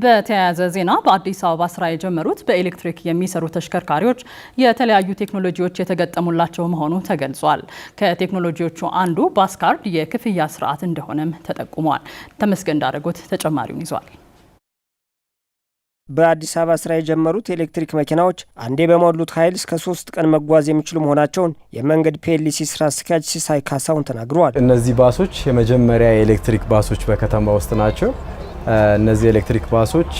በተያያዘ ዜና በአዲስ አበባ ስራ የጀመሩት በኤሌክትሪክ የሚሰሩ ተሽከርካሪዎች የተለያዩ ቴክኖሎጂዎች የተገጠሙላቸው መሆኑ ተገልጿል። ከቴክኖሎጂዎቹ አንዱ ባስካርድ የክፍያ ስርዓት እንደሆነም ተጠቁሟል። ተመስገን ዳረጎት ተጨማሪውን ይዟል። በአዲስ አበባ ስራ የጀመሩት ኤሌክትሪክ መኪናዎች አንዴ በሞሉት ኃይል እስከ 3 ቀን መጓዝ የሚችሉ መሆናቸውን የመንገድ ፒኤልሲ ስራ አስኪያጅ ሲሳይ ካሳውን ተናግረዋል። እነዚህ ባሶች የመጀመሪያ የኤሌክትሪክ ባሶች በከተማ ውስጥ ናቸው። እነዚህ ኤሌክትሪክ ባሶች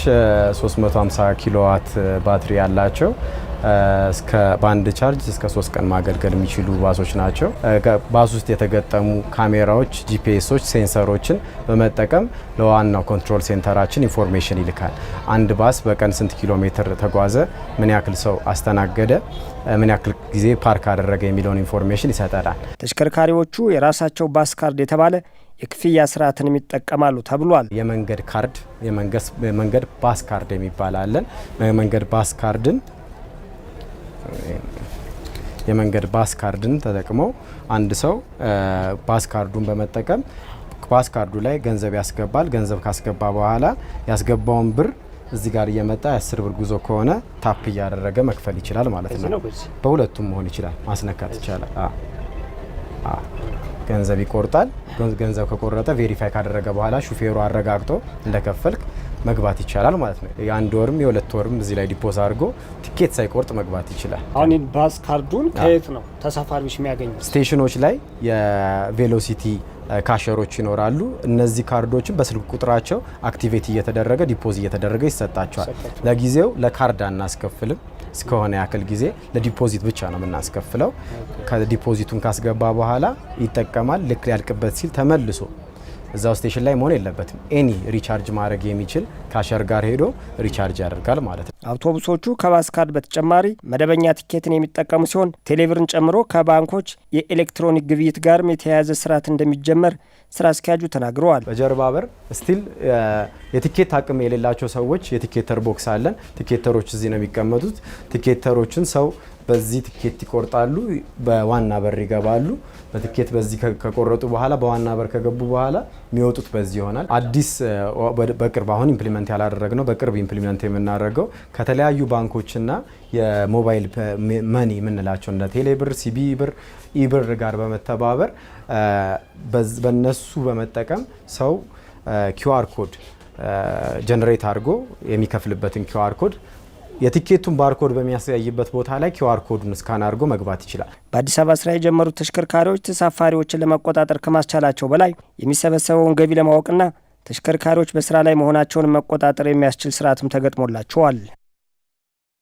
350 ኪሎዋት ባትሪ ያላቸው እስከ ባንድ ቻርጅ እስከ 3 ቀን ማገልገል የሚችሉ ባሶች ናቸው። ባስ ውስጥ የተገጠሙ ካሜራዎች፣ ጂፒኤሶች፣ ሴንሰሮችን በመጠቀም ለዋናው ኮንትሮል ሴንተራችን ኢንፎርሜሽን ይልካል። አንድ ባስ በቀን ስንት ኪሎ ሜትር ተጓዘ፣ ምን ያክል ሰው አስተናገደ፣ ምን ያክል ጊዜ ፓርክ አደረገ የሚለውን ኢንፎርሜሽን ይሰጠናል። ተሽከርካሪዎቹ የራሳቸው ባስ ካርድ የተባለ የክፍያ ስርዓትን ይጠቀማሉ ተብሏል። የመንገድ ካርድ፣ የመንገድ ባስ ካርድ የሚባል አለን። የመንገድ ባስ ካርድን ተጠቅመው አንድ ሰው ባስ ካርዱን በመጠቀም ባስ ካርዱ ላይ ገንዘብ ያስገባል። ገንዘብ ካስገባ በኋላ ያስገባውን ብር እዚህ ጋር እየመጣ የ10 ብር ጉዞ ከሆነ ታፕ እያደረገ መክፈል ይችላል ማለት ነው። በሁለቱም መሆን ይችላል፣ ማስነካት ይቻላል። ገንዘብ ይቆርጣል። ገንዘብ ከቆረጠ ቬሪፋይ ካደረገ በኋላ ሹፌሩ አረጋግጦ እንደከፈልክ መግባት ይቻላል ማለት ነው። የአንድ ወርም የሁለት ወርም እዚህ ላይ ዲፖዝ አድርጎ ቲኬት ሳይቆርጥ መግባት ይችላል። አሁን ባስ ካርዱን ከየት ነው ተሳፋሪዎች የሚያገኙት? ስቴሽኖች ላይ የቬሎሲቲ ካሸሮች ይኖራሉ። እነዚህ ካርዶችን በስልክ ቁጥራቸው አክቲቬት እየተደረገ ዲፖዝ እየተደረገ ይሰጣቸዋል። ለጊዜው ለካርድ አናስከፍልም። እስከሆነ ያክል ጊዜ ለዲፖዚት ብቻ ነው የምናስከፍለው። ከዲፖዚቱን ካስገባ በኋላ ይጠቀማል። ልክ ያልቅበት ሲል ተመልሶ እዛው ስቴሽን ላይ መሆን የለበትም። ኤኒ ሪቻርጅ ማድረግ የሚችል ካሸር ጋር ሄዶ ሪቻርጅ ያደርጋል ማለት ነው። አውቶቡሶቹ ከባስ ካርድ በተጨማሪ መደበኛ ቲኬትን የሚጠቀሙ ሲሆን ቴሌብርን ጨምሮ ከባንኮች የኤሌክትሮኒክ ግብይት ጋርም የተያያዘ ስርዓት እንደሚጀመር ስራ አስኪያጁ ተናግረዋል። በጀርባ በር ስቲል የቲኬት አቅም የሌላቸው ሰዎች የቲኬተር ቦክስ አለን። ቲኬተሮች እዚህ ነው የሚቀመጡት። ቲኬተሮችን ሰው በዚህ ቲኬት ይቆርጣሉ፣ በዋና በር ይገባሉ። በቲኬት በዚህ ከቆረጡ በኋላ በዋና በር ከገቡ በኋላ የሚወጡት በዚህ ይሆናል። አዲስ በቅርብ አሁን ኢምፕሊመንት ያላደረግነው በቅርብ ኢምፕሊመንት የምናደርገው ከተለያዩ ባንኮችና የሞባይል መኒ የምንላቸው እንደ ቴሌብር፣ ሲቢ ብር፣ ኢብር ጋር በመተባበር በነሱ በመጠቀም ሰው ኪውአር ኮድ ጀነሬት አድርጎ የሚከፍልበትን ኪውአር ኮድ የቲኬቱን ባርኮድ በሚያሳይበት ቦታ ላይ ኪውአር ኮዱን ስካን አድርጎ መግባት ይችላል። በአዲስ አበባ ስራ የጀመሩት ተሽከርካሪዎች ተሳፋሪዎችን ለመቆጣጠር ከማስቻላቸው በላይ የሚሰበሰበውን ገቢ ለማወቅና ተሽከርካሪዎች በስራ ላይ መሆናቸውን መቆጣጠር የሚያስችል ስርዓትም ተገጥሞላቸዋል።